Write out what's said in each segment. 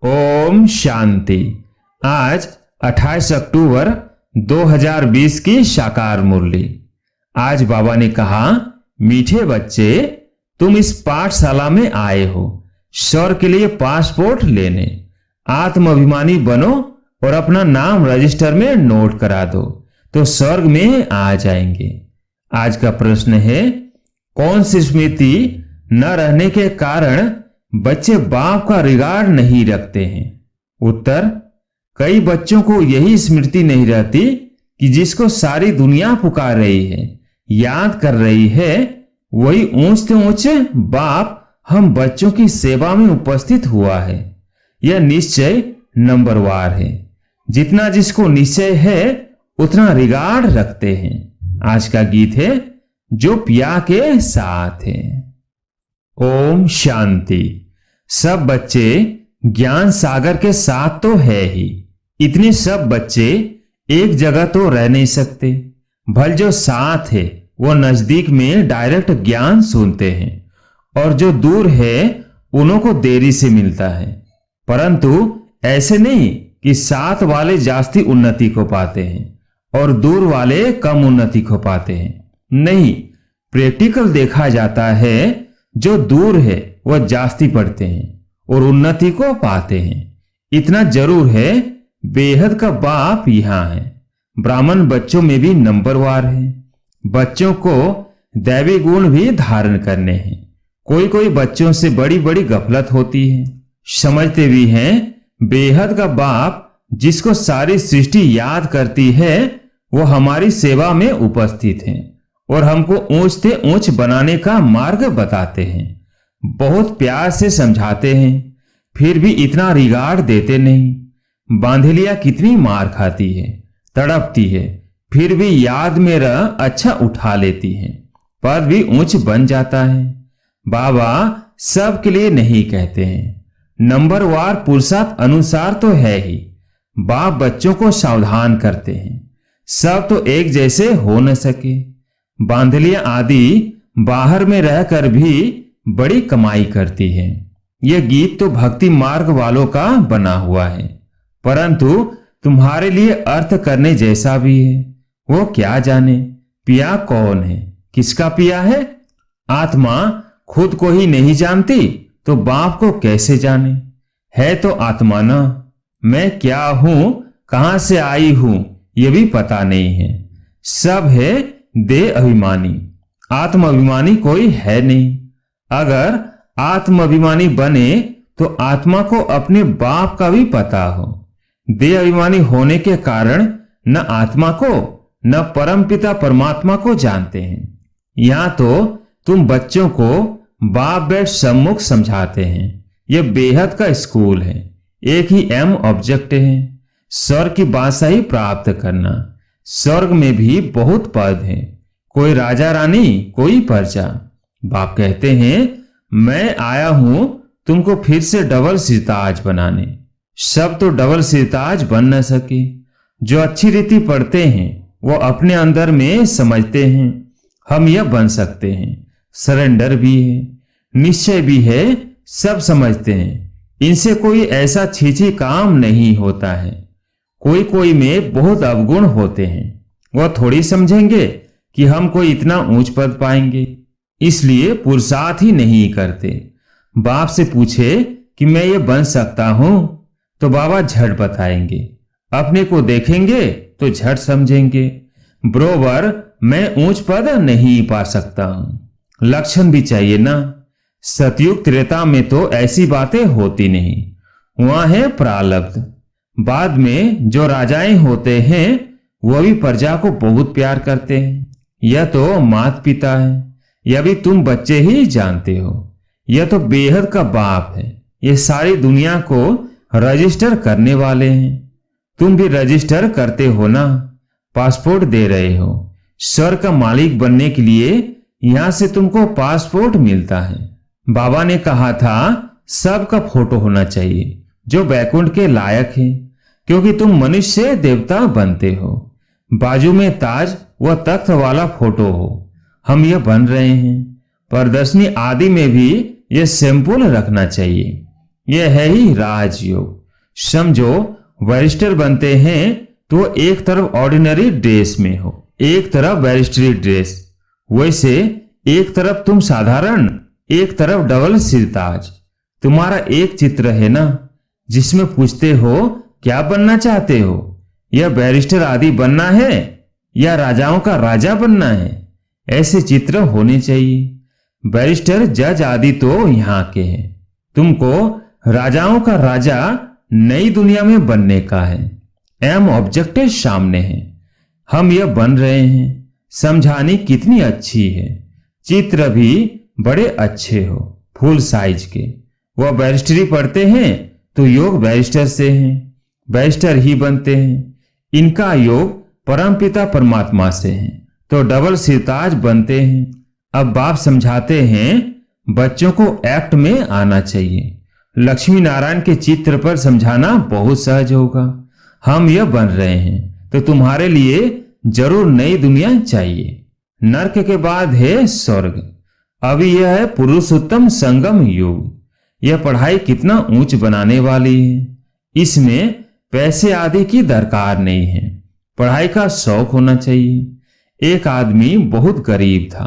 ओम शांति। आज 28 अक्टूबर 2020 की साकार मुरली। आज बाबा ने कहा, मीठे बच्चे, तुम इस पाठशाला में आए हो स्वर्ग के लिए पासपोर्ट लेने। आत्म अभिमानी बनो और अपना नाम रजिस्टर में नोट करा दो तो स्वर्ग में आ जाएंगे। आज का प्रश्न है, कौन सी स्मृति न रहने के कारण बच्चे बाप का रिगार्ड नहीं रखते हैं? उत्तर, कई बच्चों को यही स्मृति नहीं रहती कि जिसको सारी दुनिया पुकार रही है, याद कर रही है, वही ऊंच से ऊंच बाप हम बच्चों की सेवा में उपस्थित हुआ है। यह निश्चय नंबरवार है। जितना जिसको निश्चय है उतना रिगार्ड रखते हैं। आज का गीत है, जो पिया के साथ है। ओम शांति। सब बच्चे ज्ञान सागर के साथ तो है ही। इतने सब बच्चे एक जगह तो रह नहीं सकते। भल जो साथ है वो नजदीक में डायरेक्ट ज्ञान सुनते हैं और जो दूर है उन्हों को देरी से मिलता है। परंतु ऐसे नहीं कि साथ वाले जास्ती उन्नति को पाते हैं और दूर वाले कम उन्नति को पाते हैं। नहीं, प्रैक्टिकल देखा जाता है, जो दूर है वह जास्ती पढ़ते हैं और उन्नति को पाते हैं। इतना जरूर है, बेहद का बाप यहां है। ब्राह्मण बच्चों में भी नंबरवार है। बच्चों को दैवी गुण भी धारण करने हैं। कोई कोई बच्चों से बड़ी बड़ी गफलत होती है। समझते भी हैं बेहद का बाप जिसको सारी सृष्टि याद करती है वो हमारी सेवा में उपस्थित है और हमको ऊंच से ऊंच बनाने का मार्ग बताते हैं। बहुत प्यार से समझाते हैं, फिर भी इतना रिगार्ड देते नहीं। बांधलिया कितनी मार खाती है, तड़पती है, फिर भी याद में रह अच्छा उठा लेती है, पद भी ऊंच बन जाता है। बाबा सबके लिए नहीं कहते हैं, नंबरवार पुरुषार्थ अनुसार तो है ही। बाप बच्चों को सावधान करते हैं, सब तो एक जैसे हो न सके। बांधलिया आदि बाहर में रहकर भी बड़ी कमाई करती है। यह गीत तो भक्ति मार्ग वालों का बना हुआ है, परंतु तुम्हारे लिए अर्थ करने जैसा भी है। वो क्या जाने पिया कौन है, किसका पिया है? आत्मा खुद को ही नहीं जानती तो बाप को कैसे जाने? है तो आत्मा ना। मैं क्या हूं, कहां से आई हूं, यह भी पता नहीं है। सब है देह अभिमानी, आत्म अभिमानी कोई है नहीं। अगर आत्म अभिमानी बने तो आत्मा को अपने बाप का भी पता हो। देह अभिमानी होने के कारण न आत्मा को न परमपिता परमात्मा को जानते हैं। यहां तो तुम बच्चों को बाप बैठ सम्मुख समझाते हैं। यह बेहद का स्कूल है। एक ही एम ऑब्जेक्ट है, स्वर्ग की बादशाही प्राप्त करना। स्वर्ग में भी बहुत पद हैं, कोई राजा रानी, कोई प्रजा। बाप कहते हैं, मैं आया हूं तुमको फिर से डबल सिरताज बनाने। सब तो डबल सिरताज बन न सके। जो अच्छी रीति पढ़ते हैं वो अपने अंदर में समझते हैं, हम यह बन सकते हैं। सरेंडर भी है, निश्चय भी है, सब समझते हैं। इनसे कोई ऐसा छीछी काम नहीं होता है। कोई कोई में बहुत अवगुण होते हैं, वह थोड़ी समझेंगे कि हम कोई इतना ऊंच पद पाएंगे, इसलिए पुरुषार्थ ही नहीं करते। बाप से पूछे कि मैं ये बन सकता हूं तो बाबा झट बताएंगे। अपने को देखेंगे तो झट समझेंगे। बरोबर मैं ऊंच पद नहीं पा सकता हूं। लक्षण भी चाहिए ना। सतयुग त्रेता में तो ऐसी बातें होती नहीं, वहां है प्रारब्ध। बाद में जो राजाएं होते हैं वह भी प्रजा को बहुत प्यार करते हैं। यह तो माता पिता है, यह भी तुम बच्चे ही जानते हो। यह तो बेहद का बाप है। ये सारी दुनिया को रजिस्टर करने वाले हैं। तुम भी रजिस्टर करते हो ना, पासपोर्ट दे रहे हो। स्वर्ग का मालिक बनने के लिए यहां से तुमको पासपोर्ट मिलता है। बाबा ने कहा था सबका फोटो होना चाहिए जो बैकुंठ के लायक है, क्योंकि तुम मनुष्य देवता बनते हो। बाजू में ताज व तख्त वाला फोटो हो। हम यह बन रहे हैं। प्रदर्शनी आदि में भी यह सैंपल रखना चाहिए। यह है ही राजयोग। समझो बैरिस्टर बनते हैं तो एक तरफ ऑर्डिनरी ड्रेस में हो, एक तरफ बैरिस्टरी ड्रेस, वैसे एक तरफ तुम साधारण, एक तरफ डबल सिरताज। तुम्हारा एक चित्र है ना जिसमें पूछते हो क्या बनना चाहते हो, यह बैरिस्टर आदि बनना है या राजाओं का राजा बनना है। ऐसे चित्र होने चाहिए। बैरिस्टर जज आदि तो यहाँ के हैं, तुमको राजाओं का राजा नई दुनिया में बनने का है। एम ऑब्जेक्टिव सामने है, हम यह बन रहे हैं। समझानी कितनी अच्छी है, चित्र भी बड़े अच्छे हो, फुल साइज के। वह बैरिस्टरी पढ़ते हैं तो योग बैरिस्टर से हैं, बैरिस्टर ही बनते हैं। इनका योग परमपिता परमात्मा से है तो डबल सिरताज बनते हैं। अब बाप समझाते हैं बच्चों को एक्ट में आना चाहिए। लक्ष्मी नारायण के चित्र पर समझाना बहुत सहज होगा। हम यह बन रहे हैं तो तुम्हारे लिए जरूर नई दुनिया चाहिए। नरक के बाद है स्वर्ग। अभी यह है पुरुषोत्तम संगम युग। यह पढ़ाई कितना ऊंच बनाने वाली है। इसमें पैसे आदि की दरकार नहीं है, पढ़ाई का शौक होना चाहिए। एक आदमी बहुत गरीब था,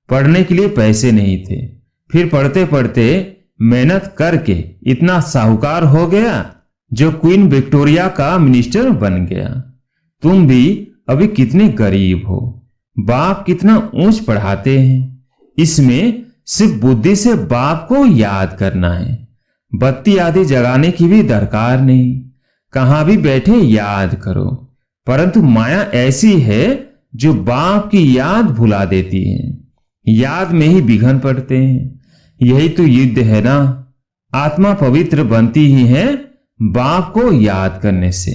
पढ़ने के लिए पैसे नहीं थे, फिर पढ़ते पढ़ते मेहनत करके इतना साहूकार हो गया जो क्वीन विक्टोरिया का मिनिस्टर बन गया। तुम भी अभी कितने गरीब हो, बाप कितना ऊंच पढ़ाते हैं। इसमें सिर्फ बुद्धि से बाप को याद करना है, बत्ती आदि जगाने की भी दरकार नहीं। कहां भी बैठे याद करो, परंतु माया ऐसी है जो बाप की याद भुला देती है। याद में ही विघ्न पड़ते हैं। यही तो युद्ध है ना। आत्मा पवित्र बनती ही है बाप को याद करने से।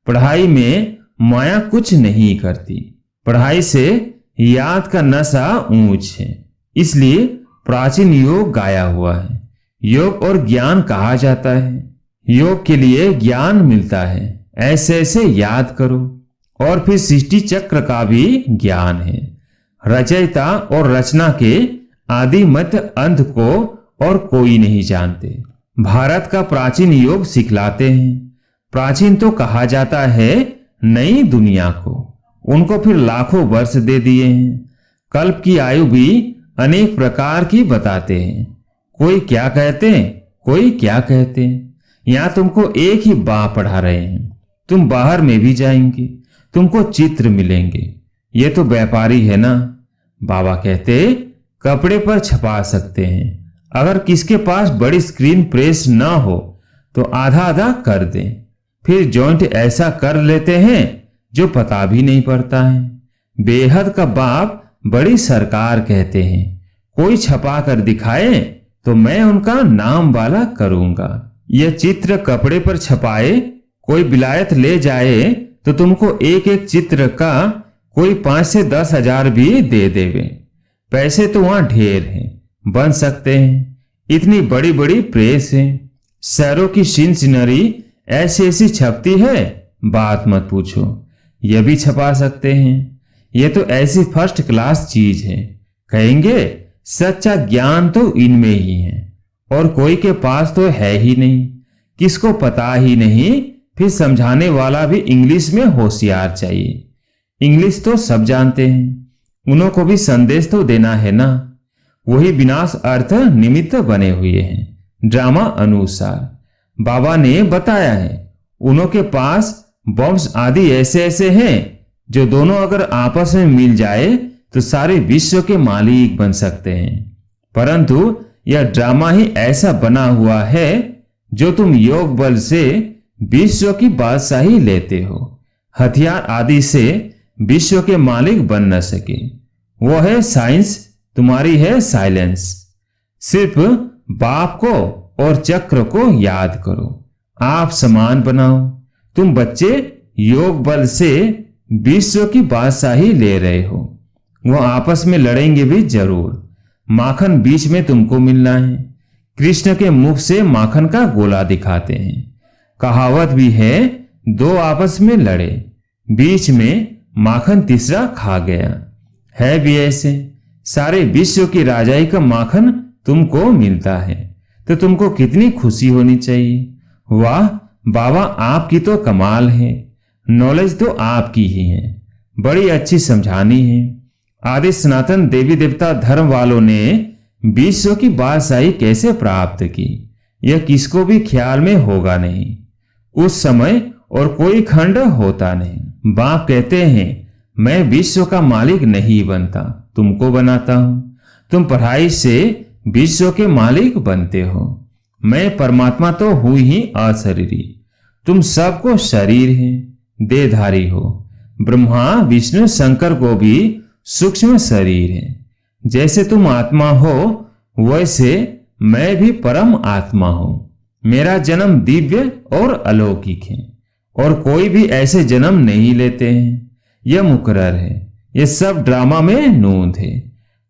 पढ़ाई में माया कुछ नहीं करती, पढ़ाई से याद का नशा ऊंच है। इसलिए प्राचीन योग गाया हुआ है। योग और ज्ञान कहा जाता है। योग के लिए ज्ञान मिलता है, ऐसे ऐसे याद करो। और फिर सृष्टि चक्र का भी ज्ञान है। रचयिता और रचना के आदि मध्य अंत को और कोई नहीं जानते। भारत का प्राचीन योग सिखलाते हैं। प्राचीन तो कहा जाता है नई दुनिया को, उनको फिर लाखों वर्ष दे दिए हैं। कल्प की आयु भी अनेक प्रकार की बताते हैं। कोई क्या कहते हैं, कोई क्या कहते हैं। यहां तुमको एक ही बात पढ़ा रहे हैं। तुम बाहर में भी जाएंगे, तुमको चित्र मिलेंगे। ये तो व्यापारी है ना। बाबा कहते कपड़े पर छपा सकते हैं। अगर किसके पास बड़ी स्क्रीन प्रेस ना हो तो आधा आधा कर दें। फिर जॉइंट ऐसा कर लेते हैं जो पता भी नहीं पड़ता है। बेहद का बाप बड़ी सरकार कहते हैं। कोई छपा कर दिखाए तो मैं उनका नाम वाला करूंगा। यह चित्र कपड़े पर छपाए कोई विलायत ले जाए तो तुमको एक एक चित्र का कोई 5 से 10 हजार भी दे देवे। पैसे तो वहां ढेर हैं, बन सकते हैं। इतनी बड़ी बड़ी प्रेस है, शहरों की सीनरी ऐसी ऐसी छपती है, बात मत पूछो। यह भी छपा सकते हैं। यह तो ऐसी फर्स्ट क्लास चीज है। कहेंगे सच्चा ज्ञान तो इनमें ही है और कोई के पास तो है ही नहीं, किसको पता ही नहीं। फिर समझाने वाला भी इंग्लिश में होशियार चाहिए। इंग्लिश तो सब जानते हैं, उन्हों को भी संदेश तो देना है ना। वही विनाश अर्थ निमित्त बने हुए हैं ड्रामा अनुसार। बाबा ने बताया है उन्हों के पास बॉम्ब्स आदि ऐसे ऐसे हैं जो दोनों अगर आपस में मिल जाए तो सारे विश्व के मालिक बन सकते हैं। परंतु यह ड्रामा ही ऐसा बना हुआ है जो तुम योग बल से विश्व की बादशाही लेते हो। हथियार आदि से विश्व के मालिक बन न सके। वो है साइंस, तुम्हारी है साइलेंस। सिर्फ बाप को और चक्र को याद करो, आप समान बनाओ। तुम बच्चे योग बल से विश्व की बादशाही ले रहे हो। वो आपस में लड़ेंगे भी जरूर। माखन बीच में तुमको मिलना है। कृष्ण के मुख से माखन का गोला दिखाते हैं। कहावत भी है दो आपस में लड़े, बीच में माखन तीसरा खा गया। है भी ऐसे, सारे विश्व की राजाई का माखन तुमको मिलता है तो तुमको कितनी खुशी होनी चाहिए। वाह बाबा, आपकी तो कमाल है, नॉलेज तो आपकी ही है, बड़ी अच्छी समझानी है। आदि सनातन देवी देवता धर्म वालों ने विश्व की बादशाही कैसे प्राप्त की, यह किसको भी ख्याल में होगा नहीं। उस समय और कोई खंड होता नहीं। बाप कहते हैं मैं विश्व का मालिक नहीं बनता, तुमको बनाता हूं। तुम पढ़ाई से विश्व के मालिक बनते हो। मैं परमात्मा तो हूं ही अशरीरी, तुम सबको शरीर है, देहधारी हो। ब्रह्मा विष्णु शंकर को भी सूक्ष्म शरीर है। जैसे तुम आत्मा हो वैसे मैं भी परम आत्मा हूं। मेरा जन्म दिव्य और अलौकिक है और कोई भी ऐसे जन्म नहीं लेते हैं, यह मुकर्रर है। यह सब ड्रामा में नूंद है।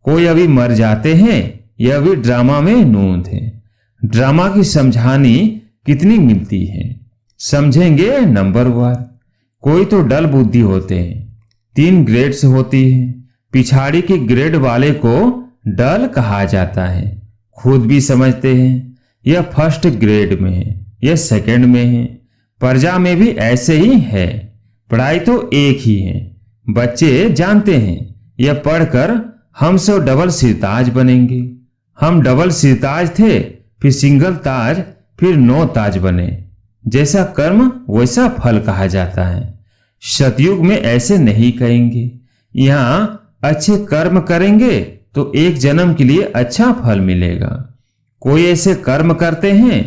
कोई अभी मर जाते हैं, यह भी ड्रामा में नूंद है। ड्रामा की समझानी कितनी मिलती है, समझेंगे नंबर वार। कोई तो डल बुद्धि होते हैं, 3 ग्रेड्स होती है। पिछाड़ी के ग्रेड वाले को डल कहा जाता है, खुद भी समझते हैं। यह फर्स्ट ग्रेड में है, यह सेकंड में है। प्रजा में भी ऐसे ही है। पढ़ाई तो एक ही है। बच्चे जानते हैं यह पढ़कर हम सब डबल सिरताज बनेंगे। हम डबल सिरताज थे, फिर सिंगल ताज, फिर 9 ताज बने। जैसा कर्म वैसा फल कहा जाता है। सतयुग में ऐसे नहीं कहेंगे। यहां अच्छे कर्म करेंगे तो एक जन्म के लिए अच्छा फल मिलेगा। कोई ऐसे कर्म करते हैं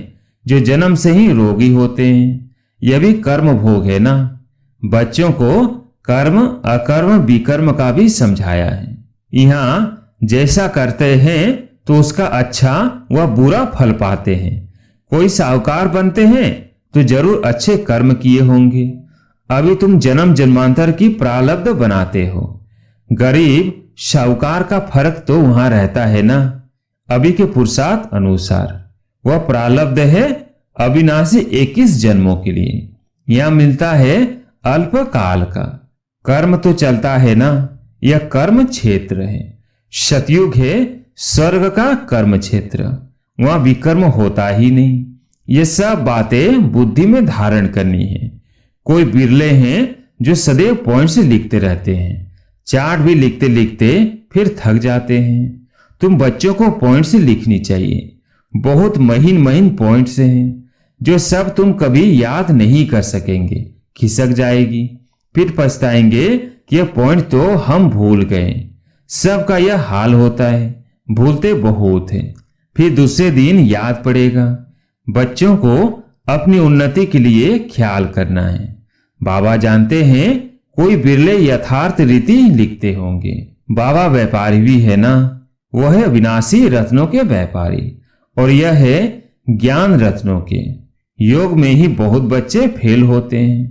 जो जन्म से ही रोगी होते हैं, यह भी कर्म भोग है ना। बच्चों को कर्म अकर्म विकर्म का भी समझाया है। यहां जैसा करते हैं तो उसका अच्छा व बुरा फल पाते हैं। कोई साहूकार बनते हैं तो जरूर अच्छे कर्म किए होंगे। अभी तुम जन्म जन्मांतर की प्रारब्ध बनाते हो। गरीब साहूकार का फर्क तो वहां रहता है ना, अभी के पुरुषार्थ अनुसार। वह प्रारब्ध है अविनाशी 21 जन्मों के लिए। यह मिलता है अल्प काल का। कर्म तो चलता है ना, यह कर्म क्षेत्र है। सतयुग है स्वर्ग का कर्म क्षेत्र, वहां विकर्म होता ही नहीं। ये सब बातें बुद्धि में धारण करनी है। कोई बिरले हैं जो सदैव पॉइंट्स लिखते रहते हैं, चार्ट भी लिखते लिखते फिर थक जाते हैं। तुम बच्चों को पॉइंट्स लिखनी चाहिए, बहुत महीन महीन पॉइंट्स हैं जो सब तुम कभी याद नहीं कर सकेंगे। खिसक जाएगी, फिर पछताएंगे कि यह पॉइंट तो हम भूल गए। सबका यह हाल होता है, भूलते बहुत है, फिर दूसरे दिन याद पड़ेगा। बच्चों को अपनी उन्नति के लिए ख्याल करना है। बाबा जानते हैं कोई बिरले यथार्थ रीति लिखते होंगे। बाबा व्यापारी भी है ना, वह है विनाशी रत्नों के व्यापारी और यह है ज्ञान रत्नों के। योग में ही बहुत बच्चे फेल होते हैं।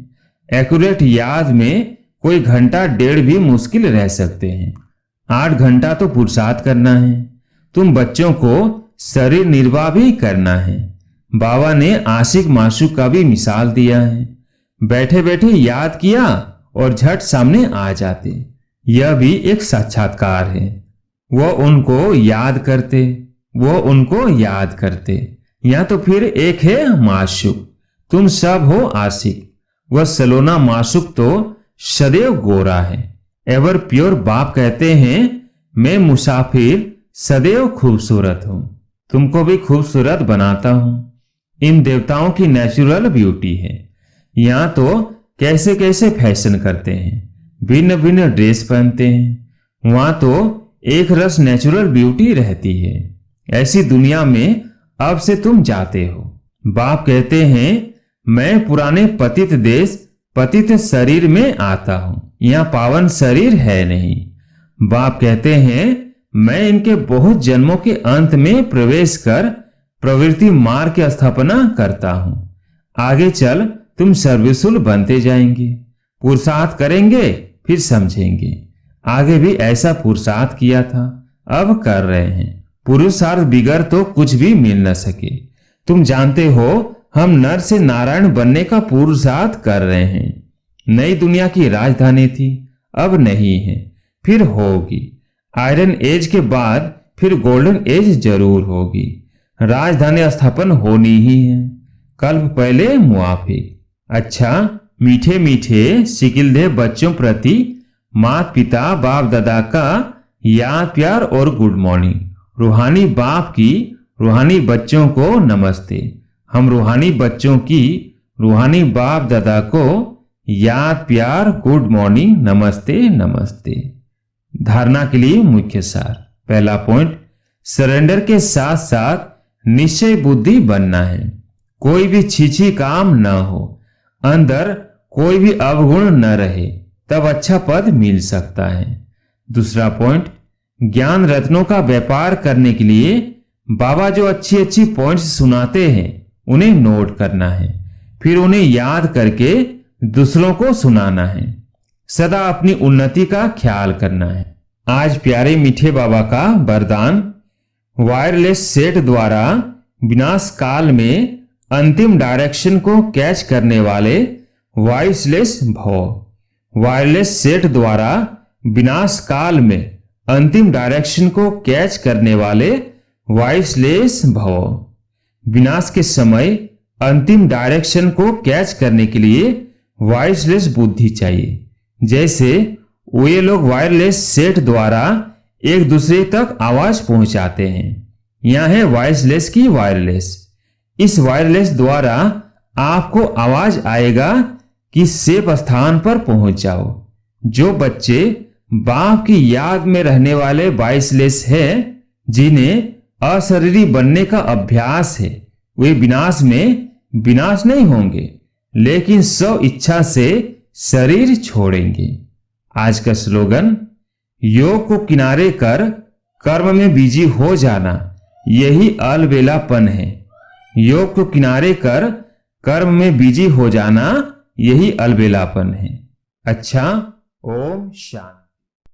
एक्यूरेट याद में कोई घंटा डेढ़ भी मुश्किल रह सकते हैं। 8 घंटा तो पुरुषार्थ करना है। तुम बच्चों को शरीर निर्वाह भी करना है। बाबा ने आशिक माशूक का भी मिसाल दिया है। बैठे बैठे याद किया और झट सामने आ जाते। यह भी एक साक्षात्कार है। वह उनको याद करते, वो उनको याद करते। या तो फिर एक है माशूक, तुम सब हो आशिक। वह सलोना माशूक तो सदैव गोरा है, एवर प्योर। बाप कहते हैं मैं मुसाफिर सदैव खूबसूरत हूं, तुमको भी खूबसूरत बनाता हूं। इन देवताओं की नेचुरल ब्यूटी है। यहां तो कैसे कैसे फैशन करते हैं, भिन्न भिन्न ड्रेस पहनते हैं। वहां तो एक रस नेचुरल ब्यूटी रहती है। ऐसी दुनिया में अब से तुम जाते हो। बाप कहते हैं मैं पुराने पतित देश पतित शरीर में आता हूं, यहां पावन शरीर है नहीं। बाप कहते हैं मैं इनके बहुत जन्मों के अंत में प्रवेश कर प्रवृत्ति मार्ग की स्थापना करता हूं। आगे चल तुम सर्वशुल बनते जाएंगे। पुरुषार्थ करेंगे फिर समझेंगे। आगे भी ऐसा पुरुषार्थ किया था, अब कर रहे हैं। पुरुषार्थ बिगड़ तो कुछ भी मिल न सके। तुम जानते हो हम नर से नारायण बनने का पुरुषार्थ कर रहे हैं। नई दुनिया की राजधानी थी, अब नहीं है, फिर होगी। आयरन एज के बाद फिर गोल्डन एज जरूर होगी। राजधानी स्थापन होनी ही है। कल्प पहले मुआफिक। अच्छा, मीठे मीठे शिकिलदेह बच्चों प्रति माता पिता बाप दादा का याद प्यार और गुड मॉर्निंग। रूहानी बाप की रूहानी बच्चों को नमस्ते। हम रूहानी बच्चों की रूहानी बाप दादा को याद प्यार गुड मॉर्निंग नमस्ते नमस्ते। धारणा के लिए मुख्य सार। पहला पॉइंट, सरेंडर के साथ साथ निश्चय बुद्धि बनना है। कोई भी छीछी काम न हो, अंदर कोई भी अवगुण न रहे, तब अच्छा पद मिल सकता है। दूसरा पॉइंट, ज्ञान रत्नों का व्यापार करने के लिए बाबा जो अच्छी अच्छी पॉइंट्स सुनाते हैं उन्हें नोट करना है, फिर उन्हें याद करके दूसरों को सुनाना है। सदा अपनी उन्नति का ख्याल करना है। आज प्यारे मीठे बाबा का वरदान, वायरलेस सेट द्वारा विनाश काल में अंतिम डायरेक्शन को कैच करने वाले वॉइसलेस भव। वायरलेस सेट द्वारा विनाश काल में अंतिम डायरेक्शन को कैच करने वाले वॉइसलेस भव। विनाश के समय अंतिम डायरेक्शन को कैच करने के लिए वॉइसलेस बुद्धि चाहिए। जैसे वे लोग वायरलेस सेट द्वारा एक दूसरे तक आवाज पहुंचाते हैं। यह है वॉइसलेस की वायरलेस। इस वायरलेस द्वारा आपको आवाज आएगा कि सेफ स्थान पर पहुंच जाओ। जो बच्चे बाप की याद में रहने वाले वॉइसलेस हैं, जिन्हें अशरीरी बनने का अभ्यास है, वे विनाश में विनाश नहीं होंगे, लेकिन स्व इच्छा से शरीर छोड़ेंगे। आज का स्लोगन, योग को किनारे कर कर्म में बिजी हो जाना, यही अलबेलापन है। योग को किनारे कर कर्म में बिजी हो जाना, यही अलबेलापन है। अच्छा, ओम शांति।